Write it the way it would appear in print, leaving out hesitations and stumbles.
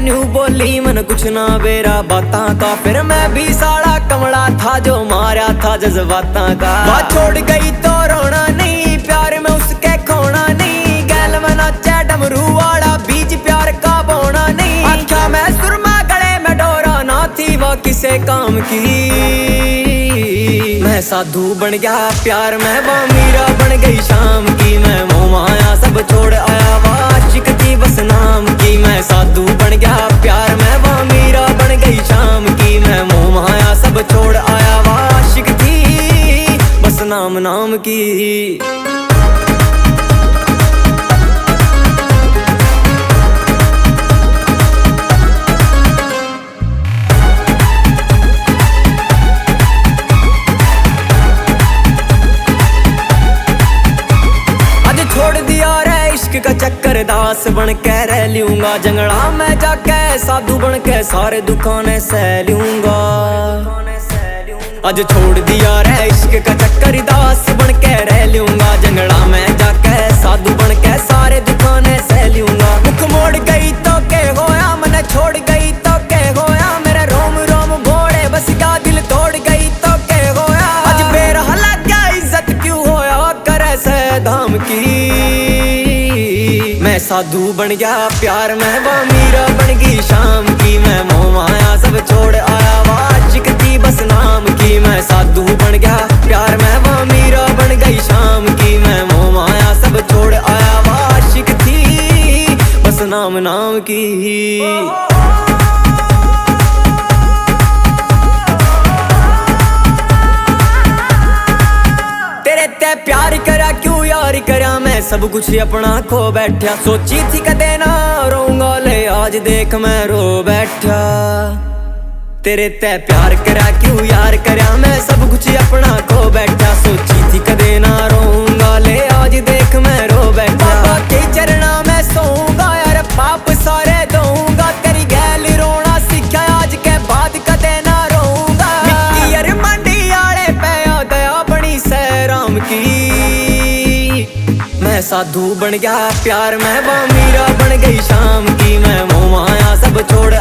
New बोली मन कुछ ना बेरा बातां का। फिर मैं भी साला कमला था जो मारा था जज्बातां का। बात छोड़ गई तो रोना नहीं, प्यार में उसके खोना नहीं। गैल में नाचे डमरू वाला बीज प्यार का बोना नहीं। अच्छा मैं सुरमा गले में डोरा ना थी वो किसे काम की। मैं साधु बन गया प्यार में वो मीरा बन गई शाम की। मैं मोह माया सब छोड़ आया वो आशिक थी बस नाम की। मैं साधु बन गया प्यार में वो मीरा बन गई शाम की। मैं मोह माया सब छोड़ आया वो आशिक थी बस नाम नाम की। का चक्कर दास बन के रह लूंगा। जंगला में जाके साधु बन के सारे दुखाने सह लूंगा। आज छोड़ दिया रे इश्क का चक्कर दास बन के रह लूंगा। जंगला में जाके साधु बन के सारे दुखाने सह लूंगा। मुख मोड़ गई तो के होया, मन छोड़ गई तो के होया। मेरे रोम रोम घोड़े बस का दिल तोड़ गई तो के होया। आज बेरह लग गया इज्जत क्यों होया करे से धाम की। मैं साधु बन गया प्यार में वो मीरा बन गई शाम की। मैं मोह माया सब छोड़ आया वो आशिक थी बस नाम की। मैं साधु बन गया प्यार में वो मीरा बन गई शाम की। मैं मोह माया सब छोड़ आया वो आशिक थी बस नाम नाम की। प्यार करा क्यों यार करा, मैं सब कुछ अपना खो बैठा। सोची थी कदे ना रोऊंगा ले आज देख मैं रो बैठा। तेरे ते प्यार करा क्यों यार करा, मैं सब कुछ अपना खो बैठा। सोची थी कदे ना रोऊंगा ले आज देख मैं रो बैठा। बाबा के चरणा में सोऊंगा यार पाप सारे दूंगा। तेरी गैल रोना सीखा आज के बाद कदे ना रोऊंगा। मिट्टी यार मंडी आले पे दया बनी सैराम की। मैं साधु बन गया प्यार में वो मीरा बन गई शाम की। मैं मोह माया सब छोड़